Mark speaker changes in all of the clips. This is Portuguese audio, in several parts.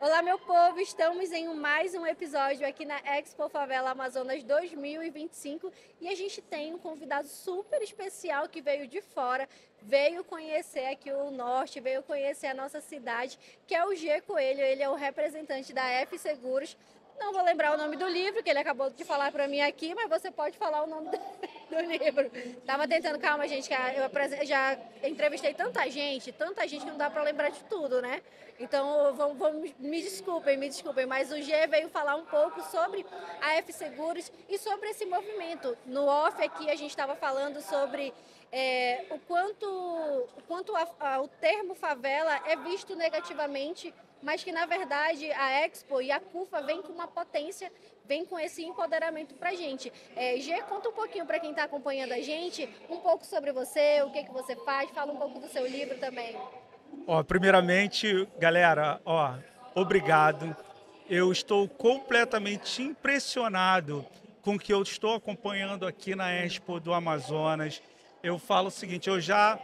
Speaker 1: Olá, meu povo! Estamos em mais um episódio aqui na Expo Favela Amazonas 2025 e a gente tem um convidado super especial que veio de fora, veio conhecer aqui o Norte, veio conhecer a nossa cidade, que é o G Coelho. Ele é o representante da F Seguros. Não vou lembrar o nome do livro, que ele acabou de falar para mim aqui, mas você pode falar o nome do livro. Tava tentando, calma, gente, que já entrevistei tanta gente que não dá para lembrar de tudo, né? Então, me desculpem, mas o G veio falar um pouco sobre a F Seguros e sobre esse movimento. No off aqui a gente estava falando sobre o termo favela é visto negativamente, mas que na verdade a Expo e a CUFA vem com uma potência, vem com esse empoderamento pra gente. G, conta um pouquinho para quem está acompanhando a gente, um pouco sobre você, o que você faz, fala um pouco do seu livro também.
Speaker 2: Primeiramente, galera, obrigado. Eu estou completamente impressionado com o que eu estou acompanhando aqui na Expo do Amazonas. Eu falo o seguinte, eu já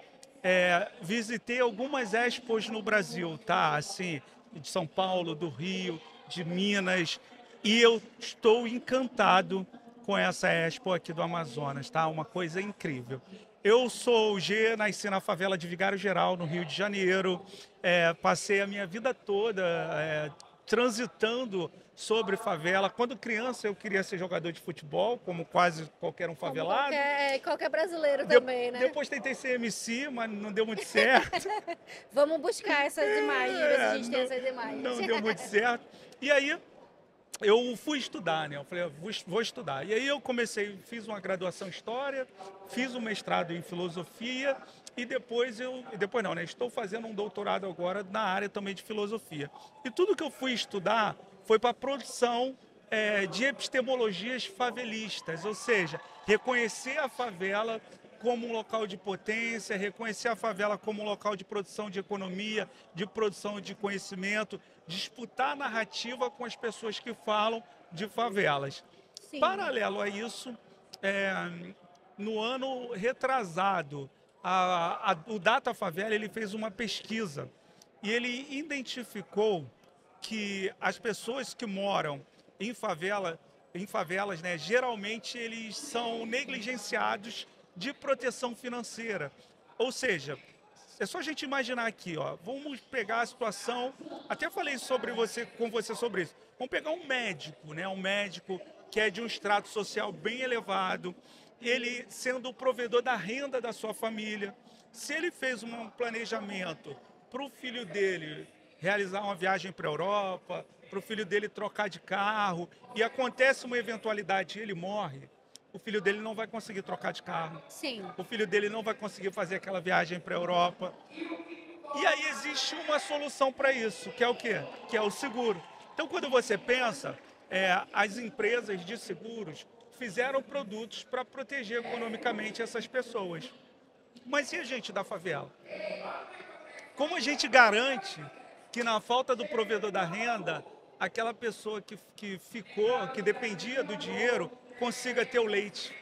Speaker 2: visitei algumas expos no Brasil, tá? Assim, de São Paulo, do Rio, de Minas, e eu estou encantado com essa Expo aqui do Amazonas, tá? Uma coisa incrível. Eu sou o G, nasci na favela de Vigário Geral, no Rio de Janeiro. Passei a minha vida toda transitando sobre favela. Quando criança eu queria ser jogador de futebol, como quase qualquer um
Speaker 1: Como
Speaker 2: favelado.
Speaker 1: qualquer brasileiro também, né?
Speaker 2: Depois tentei ser MC, mas não deu muito certo.
Speaker 1: Vamos buscar essas imagens, ver se a gente tem
Speaker 2: não,
Speaker 1: essas imagens.
Speaker 2: não deu muito certo. E aí eu fui estudar, né? Eu falei, vou estudar. E aí eu fiz uma graduação em História, fiz um mestrado em Filosofia e depois não, né? Estou fazendo um doutorado agora na área também de Filosofia. E tudo que eu fui estudar foi para a produção de epistemologias favelistas, ou seja, reconhecer a favela como um local de potência, reconhecer a favela como um local de produção de economia, de produção de conhecimento, disputar a narrativa com as pessoas que falam de favelas.
Speaker 1: Sim.
Speaker 2: Paralelo a isso, no ano retrasado, o Data Favela ele fez uma pesquisa e ele identificou que as pessoas que moram em favelas, né, geralmente eles são negligenciados de proteção financeira. Ou seja, é só a gente imaginar aqui, vamos pegar a situação, até falei com você sobre isso. Vamos pegar um médico, né, um médico que é de um extrato social bem elevado, ele sendo o provedor da renda da sua família. Se ele fez um planejamento para o filho dele realizar uma viagem para a Europa, para o filho dele trocar de carro, e acontece uma eventualidade e ele morre, o filho dele não vai conseguir trocar de carro.
Speaker 1: Sim.
Speaker 2: O filho dele não vai conseguir fazer aquela viagem para a Europa. E aí existe uma solução para isso, que é o quê? Que é o seguro. Então, quando você pensa, as empresas de seguros fizeram produtos para proteger economicamente essas pessoas. Mas e a gente da favela? Como a gente garante que na falta do provedor da renda, aquela pessoa que dependia do dinheiro, consiga ter o leite,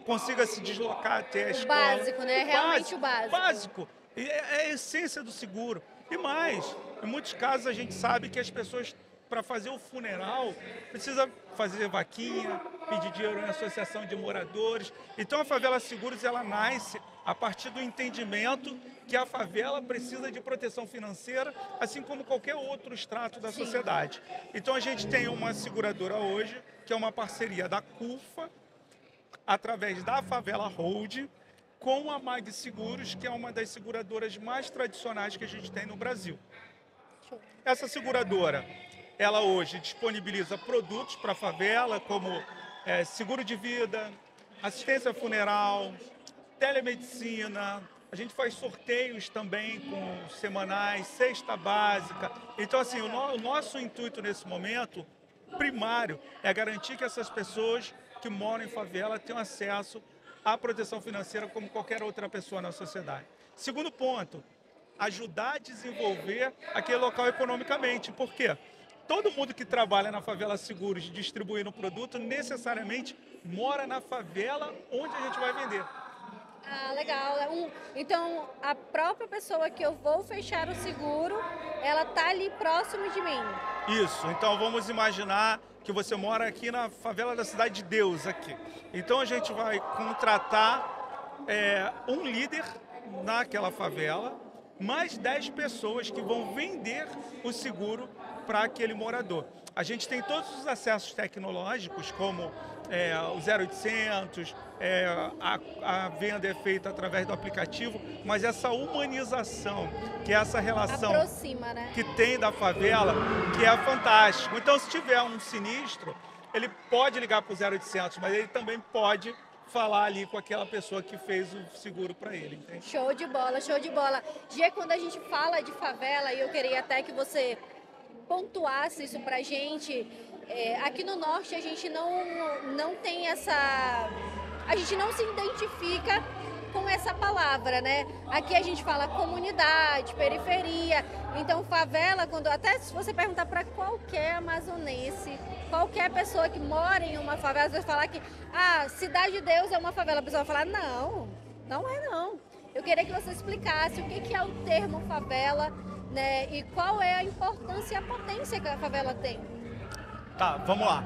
Speaker 2: consiga se deslocar até a
Speaker 1: O
Speaker 2: escola.
Speaker 1: básico, né? Realmente o básico.
Speaker 2: Básico. E é a essência do seguro. E mais, em muitos casos a gente sabe que as pessoas, para fazer o funeral, precisa fazer vaquinha, pedir dinheiro em associação de moradores. Então a Favela Seguros ela nasce a partir do entendimento que a favela precisa de proteção financeira, assim como qualquer outro extrato da sociedade. Então a gente tem uma seguradora hoje, que é uma parceria da CUFA, através da Favela Hold, com a Mag Seguros, que é uma das seguradoras mais tradicionais que a gente tem no Brasil. Essa seguradora, ela hoje disponibiliza produtos para a favela, como seguro de vida, assistência funeral, telemedicina. A gente faz sorteios também com semanais, cesta básica. Então, assim, o nosso intuito nesse momento, primário, é garantir que essas pessoas que moram em favela tenham acesso à proteção financeira como qualquer outra pessoa na sociedade. Segundo ponto, ajudar a desenvolver aquele local economicamente. Por quê? Todo mundo que trabalha na Favela Seguros distribuindo produto necessariamente mora na favela onde a gente vai vender.
Speaker 1: Ah, legal. Então, a própria pessoa que eu vou fechar o seguro, ela tá ali próximo de mim.
Speaker 2: Isso, então vamos imaginar que você mora aqui na favela da Cidade de Deus, aqui. Então a gente vai contratar um líder naquela favela, mais 10 pessoas que vão vender o seguro para aquele morador. A gente tem todos os acessos tecnológicos, como o 0800, a venda é feita através do aplicativo, mas essa humanização, que é essa relação
Speaker 1: Aproxima, né?
Speaker 2: que tem da favela, que é fantástico. Então, se tiver um sinistro, ele pode ligar para o 0800, mas ele também pode falar ali com aquela pessoa que fez o seguro para ele, entende?
Speaker 1: Show de bola, show de bola. Gia, quando a gente fala de favela, e eu queria até que você pontuasse isso pra gente, aqui no Norte a gente não tem essa... A gente não se identifica com essa palavra, né? Aqui a gente fala comunidade, periferia. Então, favela, até se você perguntar para qualquer amazonense, qualquer pessoa que mora em uma favela, você vai falar que Cidade de Deus é uma favela. A pessoa vai falar, não, não é não. Eu queria que você explicasse o que é o termo favela, né? E qual é a importância e a potência que a favela tem.
Speaker 2: Tá, vamos lá.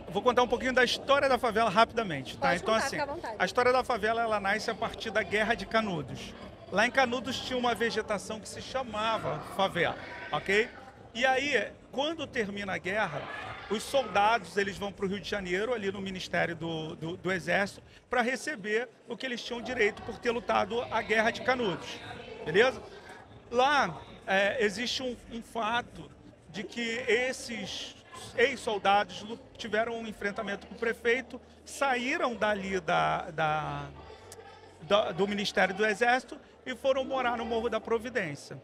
Speaker 2: Vou contar um pouquinho da história da favela rapidamente, tá?
Speaker 1: Pode
Speaker 2: Então,
Speaker 1: contar,
Speaker 2: assim,
Speaker 1: fica à vontade.
Speaker 2: a história da favela, ela nasce a partir da Guerra de Canudos. Lá em Canudos tinha uma vegetação que se chamava favela, ok? E aí, quando termina a guerra, os soldados, eles vão para o Rio de Janeiro, ali no Ministério do Exército, para receber o que eles tinham direito por ter lutado a Guerra de Canudos, beleza? Lá, existe um fato de que esses ex-soldados tiveram um enfrentamento com o prefeito, saíram dali do Ministério do Exército e foram morar no Morro da Providência.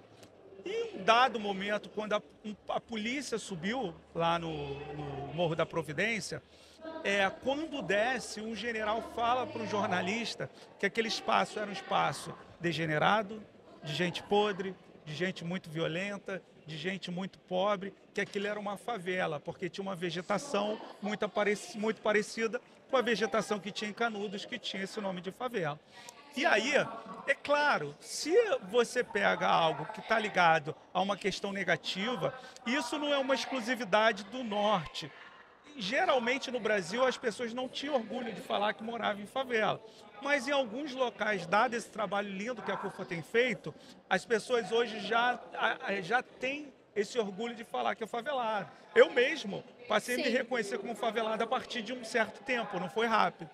Speaker 2: E em um dado momento, quando a polícia subiu lá no Morro da Providência, quando desce, um general fala para o jornalista que aquele espaço era um espaço degenerado, de gente podre, de gente muito violenta, de gente muito pobre, que aquilo era uma favela, porque tinha uma vegetação muito parecida com a vegetação que tinha em Canudos, que tinha esse nome de favela. E aí, é claro, se você pega algo que está ligado a uma questão negativa, isso não é uma exclusividade do Norte. Geralmente no Brasil as pessoas não tinham orgulho de falar que moravam em favela. Mas em alguns locais, dado esse trabalho lindo que a CUFA tem feito, as pessoas hoje já têm esse orgulho de falar que é favelado. Eu mesmo passei a me reconhecer como favelado a partir de um certo tempo, não foi rápido.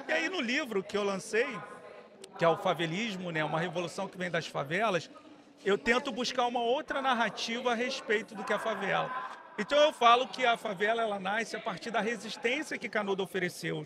Speaker 2: E aí no livro que eu lancei, que é o Favelismo, né, uma revolução que vem das favelas, eu tento buscar uma outra narrativa a respeito do que é a favela. Então eu falo que a favela ela nasce a partir da resistência que Canudos ofereceu.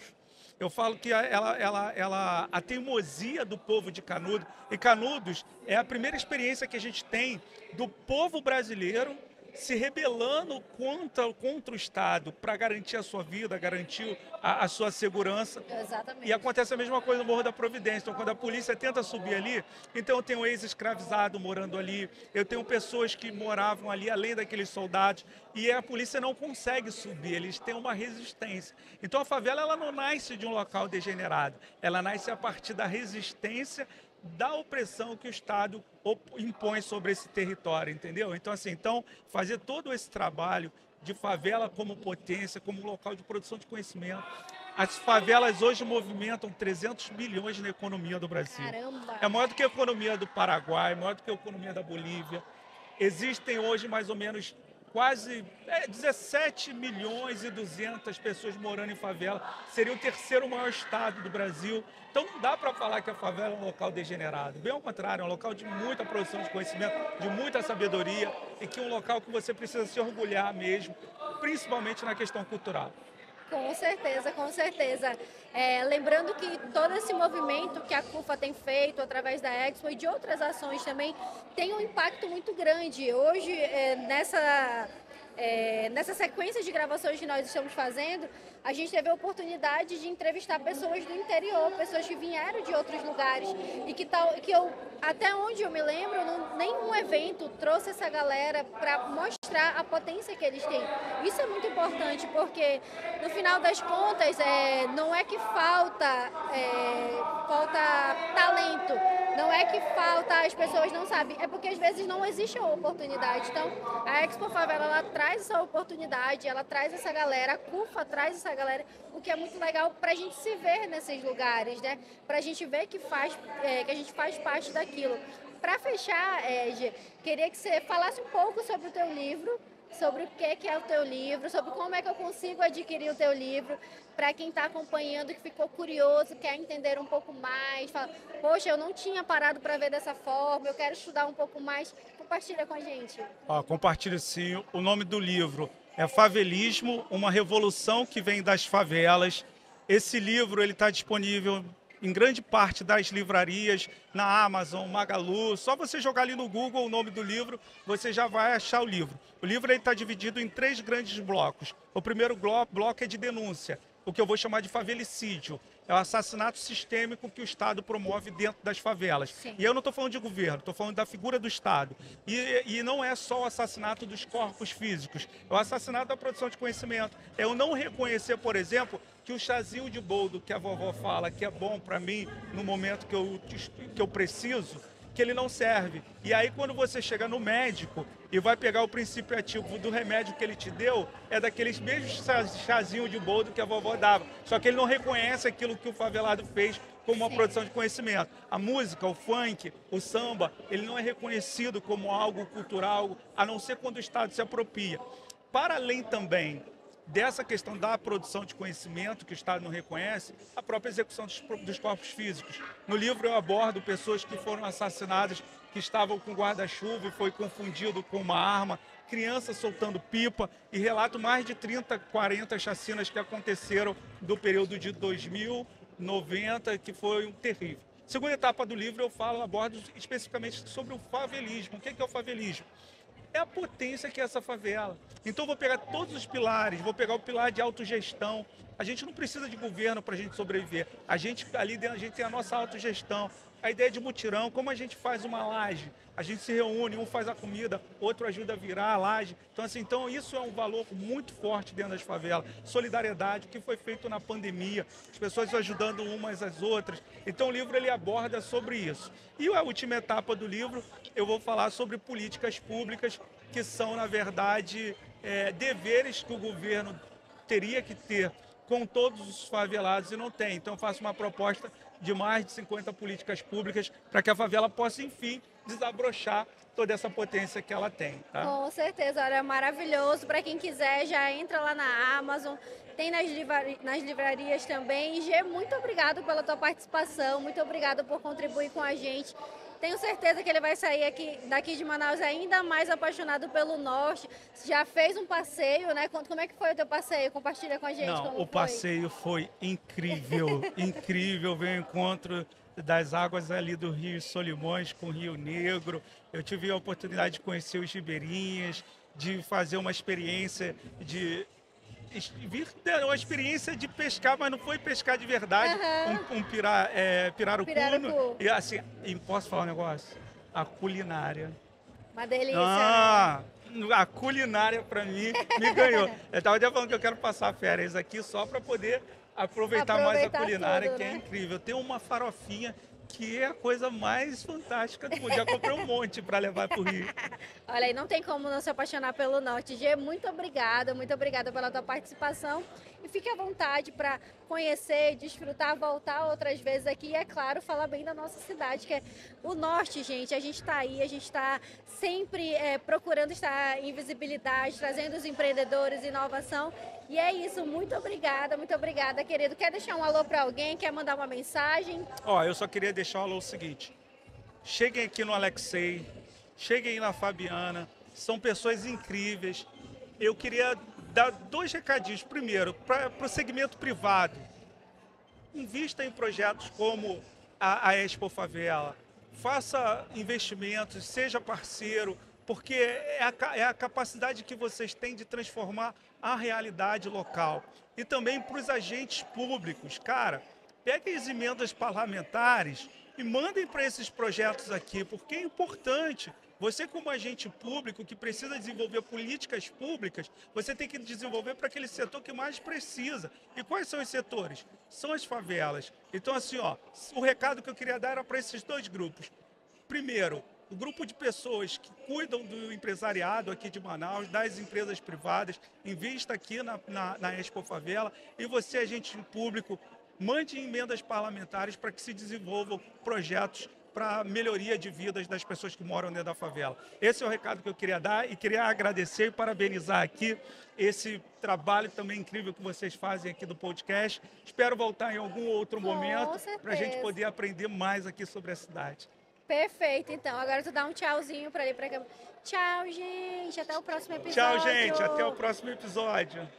Speaker 2: Eu falo que a teimosia do povo de Canudos, e Canudos é a primeira experiência que a gente tem do povo brasileiro se rebelando contra o Estado para garantir a sua vida, garantir a sua segurança.
Speaker 1: Exatamente.
Speaker 2: E acontece a mesma coisa no Morro da Providência. Então, quando a polícia tenta subir ali, então eu tenho ex-escravizado morando ali, eu tenho pessoas que moravam ali além daqueles soldados, e a polícia não consegue subir, eles têm uma resistência. Então, a favela ela não nasce de um local degenerado, ela nasce a partir da resistência da opressão que o Estado impõe sobre esse território, entendeu? Então, assim, fazer todo esse trabalho de favela como potência, como local de produção de conhecimento. As favelas hoje movimentam 300 bilhões na economia do Brasil.
Speaker 1: Caramba!
Speaker 2: É maior do que a economia do Paraguai, maior do que a economia da Bolívia. Existem hoje mais ou menos quase 17 milhões e 200 pessoas morando em favela. Seria o terceiro maior estado do Brasil. Então não dá para falar que a favela é um local degenerado. Bem ao contrário, é um local de muita produção de conhecimento, de muita sabedoria, e que é um local que você precisa se orgulhar mesmo, principalmente na questão cultural.
Speaker 1: Com certeza, com certeza. Lembrando que todo esse movimento que a CUFA tem feito através da Expo e de outras ações também tem um impacto muito grande. Hoje, nessa sequência de gravações que nós estamos fazendo, a gente teve a oportunidade de entrevistar pessoas do interior, pessoas que vieram de outros lugares e até onde eu me lembro, nenhum evento trouxe essa galera para mostrar a potência que eles têm. Isso é muito importante porque, no final das contas, não é que falta talento, Não é que falta, as pessoas não sabem, é porque às vezes não existe a oportunidade. Então, a Expo Favela, ela traz essa oportunidade, ela traz essa galera, a CUFA traz essa galera, o que é muito legal para a gente se ver nesses lugares, né? Para a gente ver que que a gente faz parte daquilo. Para fechar, Gê, queria que você falasse um pouco sobre o teu livro, sobre o que é o teu livro, sobre como é que eu consigo adquirir o teu livro, para quem está acompanhando, que ficou curioso, quer entender um pouco mais, fala, poxa, eu não tinha parado para ver dessa forma, eu quero estudar um pouco mais, compartilha com a gente.
Speaker 2: Compartilho sim. O nome do livro é Favelismo, uma revolução que vem das favelas. Esse livro ele está disponível em grande parte das livrarias, na Amazon, Magalu. Só você jogar ali no Google o nome do livro, você já vai achar o livro. O livro está dividido em 3 grandes blocos. O primeiro bloco é de denúncia, o que eu vou chamar de favelicídio. É o assassinato sistêmico que o Estado promove dentro das favelas.
Speaker 1: Sim.
Speaker 2: E eu não estou falando de governo, estou falando da figura do Estado. E não é só o assassinato dos corpos físicos, é o assassinato da produção de conhecimento. É eu não reconhecer, por exemplo, que o chazinho de boldo que a vovó fala que é bom para mim no momento que eu preciso, que ele não serve. E aí quando você chega no médico e vai pegar o princípio ativo do remédio que ele te deu, é daqueles mesmos chazinhos de boldo que a vovó dava. Só que ele não reconhece aquilo que o favelado fez como uma produção de conhecimento. A música, o funk, o samba, ele não é reconhecido como algo cultural, a não ser quando o Estado se apropria. Para além também dessa questão da produção de conhecimento, que o Estado não reconhece, a própria execução dos corpos físicos. No livro eu abordo pessoas que foram assassinadas, que estavam com guarda-chuva e foi confundido com uma arma, crianças soltando pipa, e relato mais de 30, 40 chacinas que aconteceram do período de 2000, 90, que foi um terrível. Segunda etapa do livro eu abordo especificamente sobre o favelismo. O que é o favelismo? É a potência que é essa favela. Então, eu vou pegar todos os pilares, vou pegar o pilar de autogestão. A gente não precisa de governo para a gente sobreviver. Ali dentro, a gente tem a nossa autogestão. A ideia de mutirão, como a gente faz uma laje. A gente se reúne, um faz a comida, outro ajuda a virar a laje. Então isso é um valor muito forte dentro das favelas. Solidariedade, o que foi feito na pandemia, as pessoas ajudando umas às outras. Então o livro ele aborda sobre isso. E a última etapa do livro, eu vou falar sobre políticas públicas, que são, na verdade, deveres que o governo teria que ter com todos os favelados e não tem. Então eu faço uma proposta de mais de 50 políticas públicas para que a favela possa, enfim, desabrochar toda essa potência que ela tem. Tá?
Speaker 1: Com certeza, olha, é maravilhoso. Para quem quiser, já entra lá na Amazon, tem nas livrarias também. E Gê, muito obrigado pela tua participação, muito obrigado por contribuir com a gente. Tenho certeza que ele vai sair daqui de Manaus ainda mais apaixonado pelo Norte. Já fez um passeio, né? Como é que foi o teu passeio? Compartilha com a gente.
Speaker 2: Não, o passeio foi incrível, incrível. Veio ao encontro das águas ali do Rio Solimões com o Rio Negro. Eu tive a oportunidade de conhecer os ribeirinhas, de fazer uma experiência uma experiência de pescar, mas não foi pescar de verdade, pirarucu. E assim, e posso falar um negócio? A culinária.
Speaker 1: Uma delícia, né?
Speaker 2: A culinária para mim me ganhou. Eu estava até falando que eu quero passar férias aqui só para poder aproveitar mais a culinária, tudo, que é incrível. Tem uma farofinha que é a coisa mais fantástica do mundo. Já comprei um monte para levar para o Rio.
Speaker 1: Olha aí, não tem como não se apaixonar pelo Norte. Gê, muito obrigada pela tua participação. E fique à vontade para conhecer, desfrutar, voltar outras vezes aqui e, é claro, falar bem da nossa cidade, que é o Norte, gente. A gente está aí, a gente está sempre procurando estar em visibilidade, trazendo os empreendedores, inovação. E é isso, muito obrigada, querido. Quer deixar um alô para alguém? Quer mandar uma mensagem?
Speaker 2: Eu só queria deixar um alô seguinte. Cheguem aqui no Alexei, cheguem na Fabiana, são pessoas incríveis. Eu queria dar 2 recadinhos. Primeiro, para o segmento privado, invista em projetos como a Expo Favela, faça investimentos, seja parceiro, porque é a capacidade que vocês têm de transformar a realidade local. E também para os agentes públicos, cara, peguem as emendas parlamentares e mandem para esses projetos aqui, porque é importante. Você, como agente público que precisa desenvolver políticas públicas, você tem que desenvolver para aquele setor que mais precisa. E quais são os setores? São as favelas. Então, assim, ó, o recado que eu queria dar era para esses dois grupos. Primeiro, o grupo de pessoas que cuidam do empresariado aqui de Manaus, das empresas privadas, invista aqui na Expo Favela. E você, agente público, mande emendas parlamentares para que se desenvolvam projetos para melhoria de vidas das pessoas que moram dentro da favela. Esse é o recado que eu queria dar e queria agradecer e parabenizar aqui esse trabalho também incrível que vocês fazem aqui do podcast. Espero voltar em algum outro momento para a gente poder aprender mais aqui sobre a cidade.
Speaker 1: Perfeito, então. Agora tu dá um tchauzinho para ali para cá. Tchau, gente. Até o próximo episódio.
Speaker 2: Tchau, gente. Até o próximo episódio.